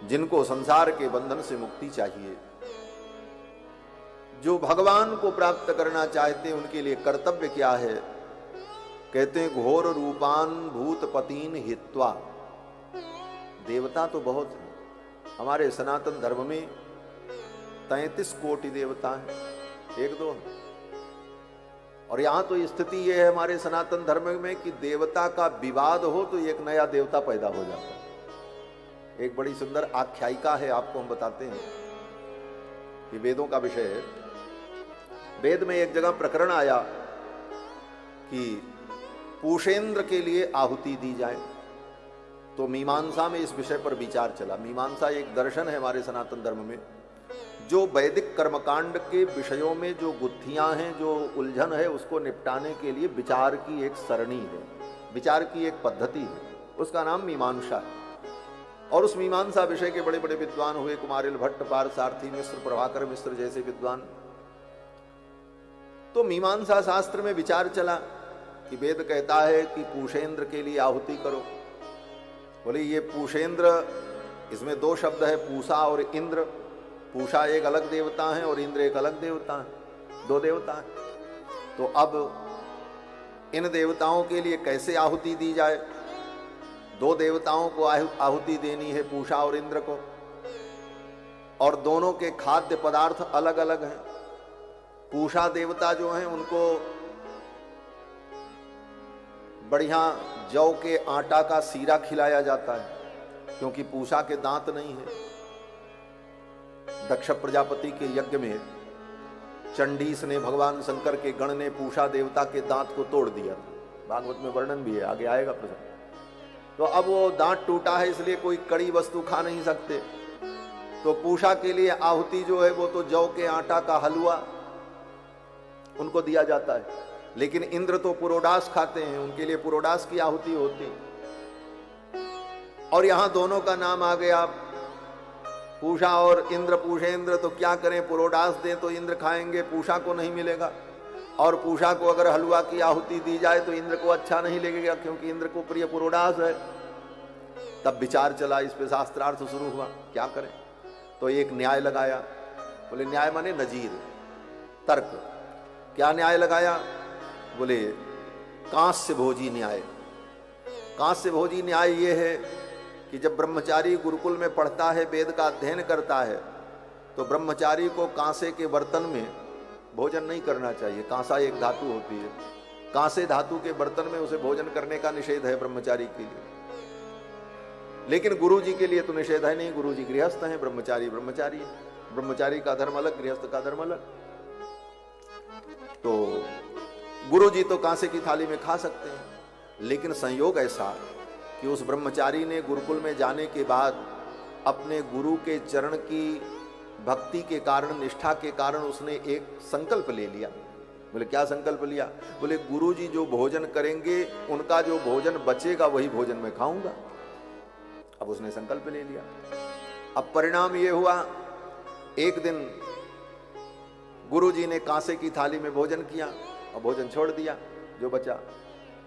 जिनको संसार के बंधन से मुक्ति चाहिए, जो भगवान को प्राप्त करना चाहते हैं, उनके लिए कर्तव्य क्या है? कहते हैं घोर रूपान भूतपतीन हित्वा। देवता तो बहुत हैं, हमारे सनातन धर्म में 33 कोटि देवता हैं, एक दो। और यहां तो स्थिति यह है हमारे सनातन धर्म में कि देवता का विवाद हो तो एक नया देवता पैदा हो जाता है। एक बड़ी सुंदर आख्यायिका है, आपको हम बताते हैं, ये वेदों का विषय है। वेद में एक जगह प्रकरण आया कि पूषेंद्र के लिए आहुति दी जाए, तो मीमांसा में इस विषय पर विचार चला। मीमांसा एक दर्शन है हमारे सनातन धर्म में, जो वैदिक कर्मकांड के विषयों में जो गुत्थियां हैं, जो उलझन है, उसको निपटाने के लिए विचार की एक सरणी है, विचार की एक पद्धति है, उसका नाम मीमांसा है। और उस मीमांसा विषय के बड़े बड़े विद्वान हुए, कुमारिल भट्ट, पारसार्थी मिश्र, प्रभाकर मिश्र जैसे विद्वान। तो मीमांसा शास्त्र में विचार चला कि वेद कहता है कि पूषेंद्र के लिए आहुति करो। बोले ये पूषेंद्र, इसमें दो शब्द है, पूषा और इंद्र। पूषा एक अलग देवता है और इंद्र एक अलग देवता है, दो देवता है। तो अब इन देवताओं के लिए कैसे आहुति दी जाए? दो देवताओं को आहुति देनी है, पूषा और इंद्र को, और दोनों के खाद्य पदार्थ अलग अलग हैं। पूषा देवता जो हैं उनको बढ़िया जौ के आटा का सीरा खिलाया जाता है, क्योंकि पूषा के दांत नहीं है। दक्ष प्रजापति के यज्ञ में चंडीस ने, भगवान शंकर के गण ने पूषा देवता के दांत को तोड़ दिया था। भागवत में वर्णन भी है, आगे आएगा प्रसंग। तो अब वो दांत टूटा है, इसलिए कोई कड़ी वस्तु खा नहीं सकते। तो पूषा के लिए आहुति जो है वो तो जौ के आटा का हलवा उनको दिया जाता है। लेकिन इंद्र तो पुरोडास खाते हैं, उनके लिए पुरोडास की आहुति होती। और यहां दोनों का नाम आ गया, पूषा और इंद्र। पूषेंद्र तो क्या करें, पुरोडास दें तो इंद्र खाएंगे, पूषा को नहीं मिलेगा। और पूषा को अगर हलवा की आहुति दी जाए तो इंद्र को अच्छा नहीं लगेगा, क्योंकि इंद्र को प्रिय पुरोडास है। तब विचार चला, इस पे शास्त्रार्थ शुरू हुआ, क्या करें। तो एक न्याय लगाया। बोले न्याय माने नजीर, तर्क। क्या न्याय लगाया? बोले कांस्य भोजी न्याय। कांस्य भोजी न्याय ये है कि जब ब्रह्मचारी गुरुकुल में पढ़ता है, वेद का अध्ययन करता है, तो ब्रह्मचारी को कांसे के बर्तन में भोजन नहीं करना चाहिए। कांसा एक धातु होती है, कांसे धातु के बर्तन में उसे भोजन करने का निषेध है ब्रह्मचारी के लिए। लेकिन गुरु जी के लिए तो निषेध है नहीं, गुरु जी गृहस्थ हैं, ब्रह्मचारी ब्रह्मचारी है। ब्रह्मचारी का धर्म अलग, गृहस्थ का धर्म अलग। तो गुरु जी तो कांसे की थाली में खा सकते हैं, लेकिन संयोग ऐसा कि उस ब्रह्मचारी ने गुरुकुल में जाने के बाद अपने गुरु के चरण की भक्ति के कारण, निष्ठा के कारण उसने एक संकल्प ले लिया। बोले क्या संकल्प लिया? बोले गुरु जी जो भोजन करेंगे, उनका जो भोजन बचेगा वही भोजन मैं खाऊंगा। अब उसने संकल्प ले लिया। अब परिणाम ये हुआ, एक दिन गुरु जी ने कांसे की थाली में भोजन किया और भोजन छोड़ दिया जो बचा।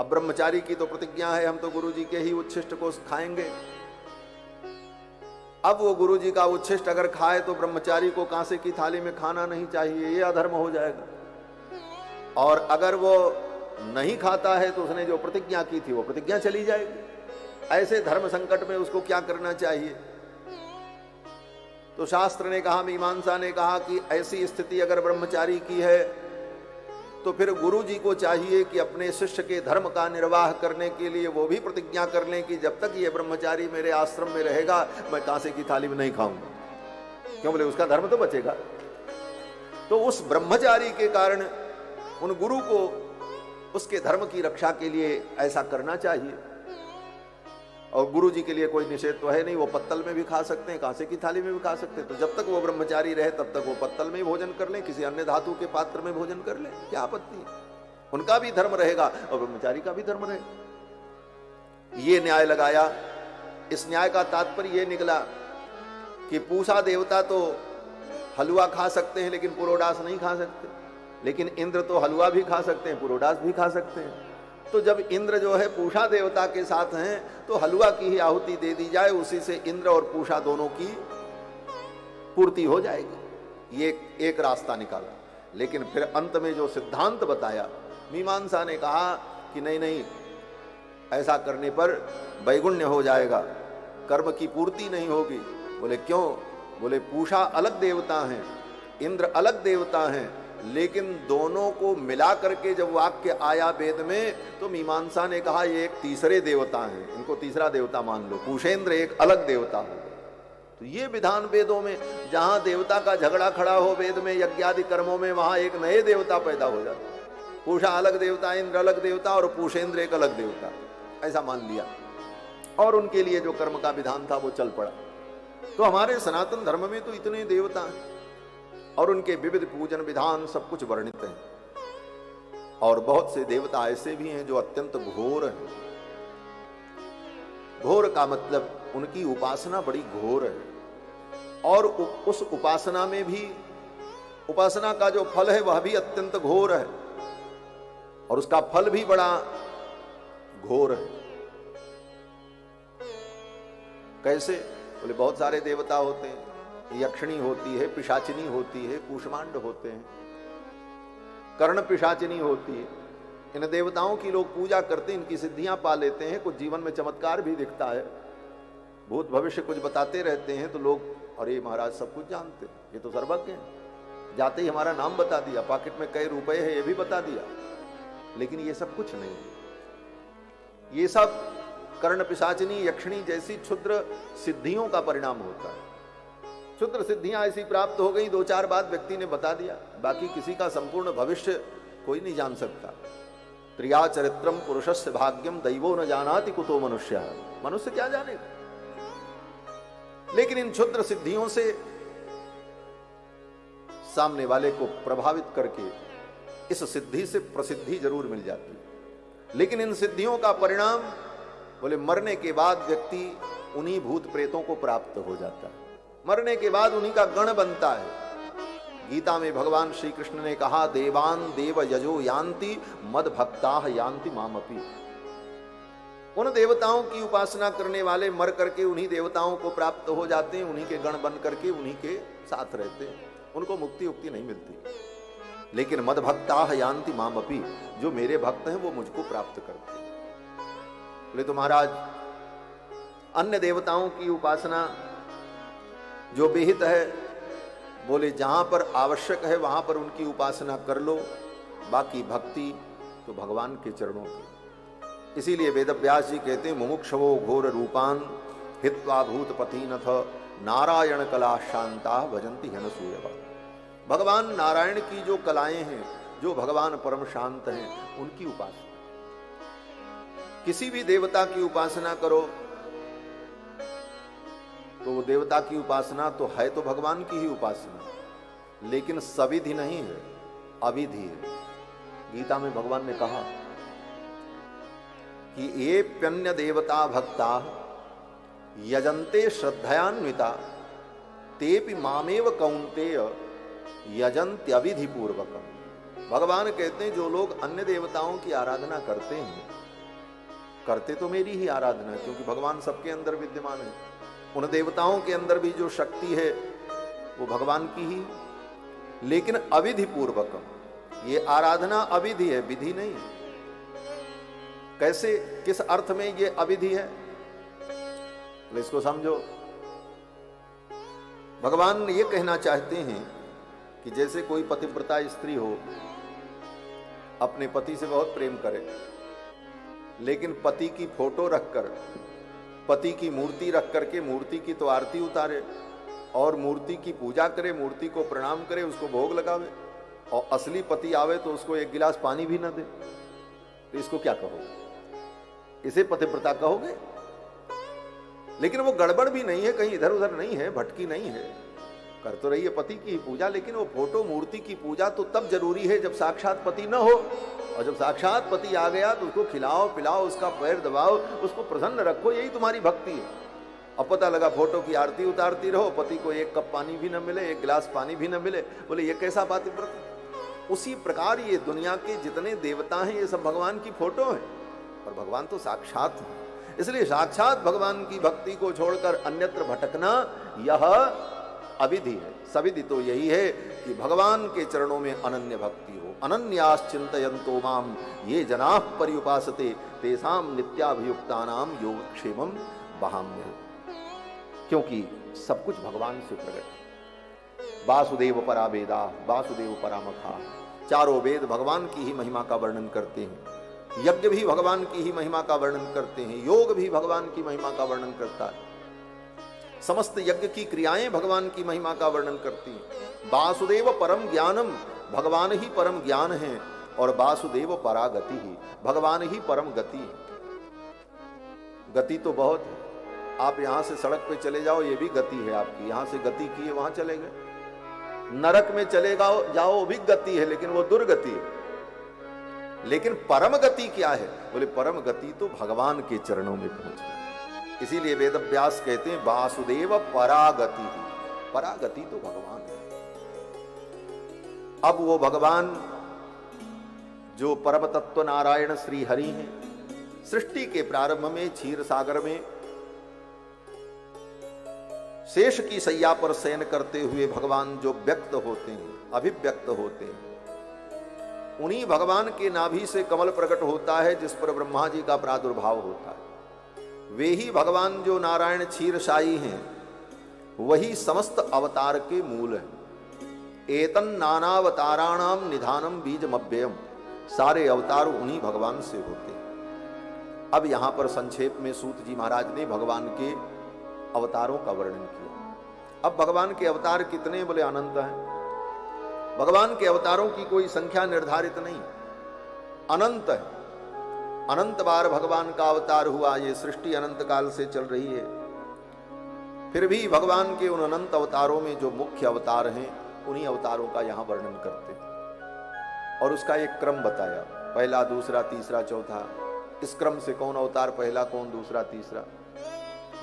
अब ब्रह्मचारी की तो प्रतिज्ञा है, हम तो गुरु जी के ही उच्छिष्ट को खाएंगे। अब वो गुरु जी का उच्छिष्ट अगर खाए तो ब्रह्मचारी को कांसे की थाली में खाना नहीं चाहिए, ये अधर्म हो जाएगा। और अगर वो नहीं खाता है तो उसने जो प्रतिज्ञा की थी वो प्रतिज्ञा चली जाएगी। ऐसे धर्म संकट में उसको क्या करना चाहिए? तो शास्त्र ने कहा, मीमांसा ने कहा कि ऐसी स्थिति अगर ब्रह्मचारी की है तो फिर गुरु जी को चाहिए कि अपने शिष्य के धर्म का निर्वाह करने के लिए वो भी प्रतिज्ञा कर लें कि जब तक ये ब्रह्मचारी मेरे आश्रम में रहेगा मैं कांसे की थाली में नहीं खाऊंगा। क्यों? बोले उसका धर्म तो बचेगा। तो उस ब्रह्मचारी के कारण उन गुरु को उसके धर्म की रक्षा के लिए ऐसा करना चाहिए। और गुरु जी के लिए कोई निषेध तो है नहीं, वो पत्तल में भी खा सकते हैं, कांसे की थाली में भी खा सकते हैं। तो जब तक वो ब्रह्मचारी रहे तब तक वो पत्तल में ही भोजन कर लें, किसी अन्य धातु के पात्र में भोजन कर लें, क्या आपत्ति है? उनका भी धर्म रहेगा और ब्रह्मचारी का भी धर्म रहेगा। ये न्याय लगाया। इस न्याय का तात्पर्य ये निकला कि पूषा देवता तो हलवा खा सकते हैं लेकिन पुरोडास नहीं खा सकते, लेकिन इंद्र तो हलवा भी खा सकते हैं, पुरोडास भी खा सकते हैं। तो जब इंद्र जो है पूषा देवता के साथ हैं तो हलवा की ही आहुति दे दी जाए, उसी से इंद्र और पूषा दोनों की पूर्ति हो जाएगी। ये एक रास्ता निकाला। लेकिन फिर अंत में जो सिद्धांत बताया, मीमांसा ने कहा कि नहीं नहीं, ऐसा करने पर वैगुण्य हो जाएगा, कर्म की पूर्ति नहीं होगी। बोले क्यों? बोले पूषा अलग देवता हैं, इंद्र अलग देवता हैं, लेकिन दोनों को मिला करके जब वाक्य आया वेद में तो मीमांसा ने कहा ये एक तीसरे देवता हैं, इनको तीसरा देवता मान लो, पूषेंद्र एक अलग देवता हो। तो ये विधान वेदों में, जहां देवता का झगड़ा खड़ा हो वेद में यज्ञादि कर्मों में, वहां एक नए देवता पैदा हो जाते। पूषा अलग देवता, इंद्र अलग देवता और पूषेंद्र एक अलग देवता, ऐसा मान लिया और उनके लिए जो कर्म का विधान था वो चल पड़ा। तो हमारे सनातन धर्म में तो इतने देवता हैं और उनके विविध पूजन विधान सब कुछ वर्णित हैं। और बहुत से देवता ऐसे भी हैं जो अत्यंत घोर हैं। घोर का मतलब उनकी उपासना बड़ी घोर है और उस उपासना में भी, उपासना का जो फल है वह भी अत्यंत घोर है और उसका फल भी बड़ा घोर है। कैसे? बोले बहुत सारे देवता होते हैं, यक्षिणी होती है, पिशाचिनी होती है, कूष्मांड होते हैं, कर्ण पिशाचिनी होती है। इन देवताओं की लोग पूजा करते हैं, इनकी सिद्धियां पा लेते हैं, कुछ जीवन में चमत्कार भी दिखता है, भूत भविष्य कुछ बताते रहते हैं, तो लोग अरे महाराज सब कुछ जानते हैं, ये तो सर्वज्ञ हैं, जाते ही हमारा नाम बता दिया, पॉकेट में कई रुपए है ये भी बता दिया। लेकिन ये सब कुछ नहीं, ये सब कर्ण पिशाचिनी यक्षिणी जैसी क्षुद्र सिद्धियों का परिणाम होता है। क्षुद्र सिद्धियां ऐसी प्राप्त हो गई, दो चार बात व्यक्ति ने बता दिया, बाकी किसी का संपूर्ण भविष्य कोई नहीं जान सकता। त्रिया चरित्रम पुरुषस्य भाग्यम दैवो न जानाति कुतो मनुष्य, मनुष्य क्या जानेगा। लेकिन इन क्षुद्र सिद्धियों से सामने वाले को प्रभावित करके इस सिद्धि से प्रसिद्धि जरूर मिल जाती है। लेकिन इन सिद्धियों का परिणाम बोले मरने के बाद व्यक्ति उन्हीं भूत प्रेतों को प्राप्त हो जाता है, मरने के बाद उन्हीं का गण बनता है। गीता में भगवान श्री कृष्ण ने कहा, देवान देव यजो यान्ति मद भक्ता यान्ति मामपि। उन देवताओं की उपासना करने वाले मर करके उन्हीं देवताओं को प्राप्त हो जाते हैं, उन्हीं के गण बन करके उन्हीं के साथ रहते हैं, उनको मुक्ति उक्ति नहीं मिलती। लेकिन मद भक्ता यान्ति मामपि, जो मेरे भक्त हैं वो मुझको प्राप्त करते हैं। बोले तो महाराज अन्य देवताओं की उपासना जो विहित है, बोले जहां पर आवश्यक है वहां पर उनकी उपासना कर लो, बाकी भक्ति तो भगवान के चरणों की। इसीलिए वेदव्यास जी कहते हैं, मुमुक्षवो घोर रूपान हित्वा भूतपतिनथ नारायण कला शांता भजंती हनसूयवा। भगवान नारायण की जो कलाएं हैं, जो भगवान परम शांत हैं, उनकी उपासना। किसी भी देवता की उपासना करो तो वो देवता की उपासना तो है तो भगवान की ही उपासना, लेकिन सविधि नहीं है, अविधि है। गीता में भगवान ने कहा कि ये प्यन्य देवता भक्ता यजन्ते श्रद्धयान्विता तेपि मामेव कौन्तेय यजन्त्यविधि पूर्वकम्। भगवान कहते हैं जो लोग अन्य देवताओं की आराधना करते हैं, करते तो मेरी ही आराधना, क्योंकि भगवान सबके अंदर विद्यमान है। उन देवताओं के अंदर भी जो शक्ति है वो भगवान की ही, लेकिन अविधि पूर्वकम। ये आराधना अविधि है, विधि नहीं है। कैसे, किस अर्थ में ये अविधि है, इसको समझो। भगवान ये कहना चाहते हैं कि जैसे कोई पतिव्रता स्त्री हो, अपने पति से बहुत प्रेम करे, लेकिन पति की फोटो रखकर, पति की मूर्ति रख करके मूर्ति की तो आरती उतारे और मूर्ति की पूजा करे, मूर्ति को प्रणाम करे, उसको भोग लगावे, और असली पति आवे तो उसको एक गिलास पानी भी न दे, तो इसको क्या कहोगे? इसे पतिव्रता कहोगे? लेकिन वो गड़बड़ भी नहीं है, कहीं इधर उधर नहीं है, भटकी नहीं है, कर तो रही है पति की पूजा, लेकिन वो फोटो मूर्ति की पूजा तो तब जरूरी है जब साक्षात पति न हो, और जब साक्षात पति आ गया तो उसको खिलाओ पिलाओ, उसका पैर दबाओ, उसको प्रसन्न रखो, यही तुम्हारी भक्ति है। अब पता लगा फोटो की आरती उतारती रहो, पति को एक कप पानी भी न मिले, एक गिलास पानी भी न मिले, बोले ये कैसा पतिव्रत। उसी प्रकार ये दुनिया के जितने देवता हैं ये सब भगवान की फोटो हैं। और भगवान तो साक्षात है। इसलिए साक्षात भगवान की भक्ति को छोड़कर अन्यत्र भटकना यह अविधि है। सविधि तो यही है कि भगवान के चरणों में अनन्य भक्ति हो। अनन्याश्चिन्तयन्तो माम ये जनाः पर्युपासते तेषां नित्याभियुक्तानां योगक्षेमं वहाम्यहम्। क्योंकि सब कुछ भगवान से प्रकट है। वासुदेव परा वेदा, वासुदेव परामखा, चारों वेद भगवान की ही महिमा का वर्णन करते हैं। यज्ञ भी भगवान की ही महिमा का वर्णन करते हैं। योग भी भगवान की महिमा का वर्णन करता है। समस्त यज्ञ की क्रियाएं भगवान की महिमा का वर्णन करती हैं। वासुदेव परम ज्ञानम, भगवान ही परम ज्ञान है। और वासुदेव परा गति ही, भगवान ही परम गति है। गति तो बहुत है। आप यहां से सड़क पे चले जाओ, ये भी गति है आपकी। यहां से गति की है, वहां चले गए। नरक में चले जाओ, वो भी गति है, लेकिन वो दुर्गति है। लेकिन परम गति क्या है? बोले परम गति तो भगवान के चरणों में पहुंचना। इसीलिए वेदव्यास कहते हैं वासुदेव परागति। परागति तो भगवान है। अब वो भगवान जो परम तत्व नारायण श्री हरि हैं, सृष्टि के प्रारंभ में क्षीर सागर में शेष की सैया पर शयन करते हुए भगवान जो व्यक्त होते हैं, अभिव्यक्त होते हैं, उन्हीं भगवान के नाभि से कमल प्रकट होता है जिस पर ब्रह्मा जी का प्रादुर्भाव होता है। वे ही भगवान जो नारायण क्षीरशायी हैं, वही समस्त अवतार के मूल हैं। एतन नानावताराणाम निधानम बीजमव्ययम, सारे अवतार उन्हीं भगवान से होते हैं। अब यहां पर संक्षेप में सूत जी महाराज ने भगवान के अवतारों का वर्णन किया। अब भगवान के अवतार कितने? बोले अनंत हैं। भगवान के अवतारों की कोई संख्या निर्धारित नहीं, अनंत है। अनंत बार भगवान का अवतार हुआ। ये सृष्टि अनंत काल से चल रही है। फिर भी भगवान के उन अनंत अवतारों में जो मुख्य अवतार हैं, उन्हीं अवतारों का यहां वर्णन करते हैं। और उसका एक क्रम बताया, पहला, दूसरा, तीसरा, चौथा। इस क्रम से कौन अवतार पहला, कौन दूसरा, तीसरा।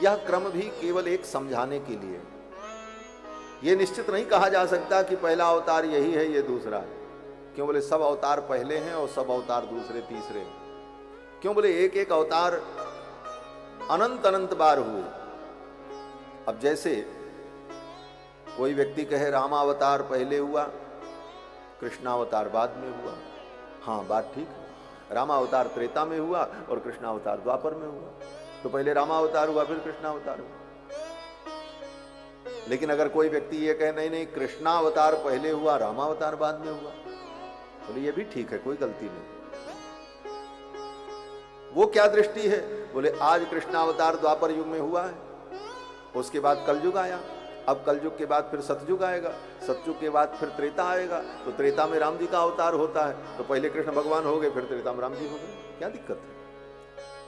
यह क्रम भी केवल एक समझाने के लिए। यह निश्चित नहीं कहा जा सकता कि पहला अवतार यही है, ये दूसरा है। क्यों? बोले सब अवतार पहले हैं और सब अवतार दूसरे, तीसरे हैं। क्यों? बोले एक एक अवतार अनंत अनंत बार हुए। अब जैसे कोई व्यक्ति कहे रामावतार पहले हुआ, कृष्णावतार बाद में हुआ। हाँ, बात ठीक है। रामावतार त्रेता में हुआ और कृष्णावतार द्वापर में हुआ। तो पहले रामावतार हुआ, फिर कृष्णावतार हुआ। लेकिन अगर कोई व्यक्ति ये कहे नहीं नहीं, कृष्णावतार पहले हुआ, रामावतार बाद में हुआ, बोले ये भी ठीक है, कोई गलती नहीं। वो क्या दृष्टि है? बोले आज कृष्णावतार द्वापर युग में हुआ है, उसके बाद कलयुग आया, अब कलयुग के बाद फिर सतयुग आएगा, सतयुग के बाद फिर त्रेता आएगा, तो त्रेता में राम जी का अवतार होता है, तो पहले कृष्ण भगवान हो गए, फिर त्रेता में राम जी हो गए। क्या दिक्कत है?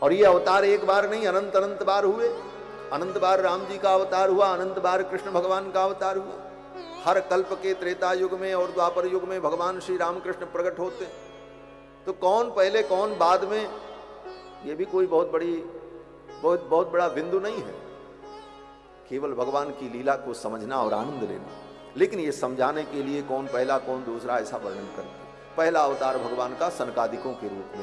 और ये अवतार एक बार नहीं, अनंत अनंत बार हुए। अनंत बार राम जी का अवतार हुआ, अनंत बार कृष्ण भगवान का अवतार हुआ। हर कल्प के त्रेता युग में और द्वापर युग में भगवान श्री रामकृष्ण प्रकट होते। तो कौन पहले कौन बाद में, ये भी कोई बहुत बड़ा बिंदु नहीं है। केवल भगवान की लीला को समझना और आनंद लेना। लेकिन ये समझाने के लिए कौन पहला कौन दूसरा ऐसा वर्णन करते। पहला अवतार भगवान का सनकादिकों के रूप में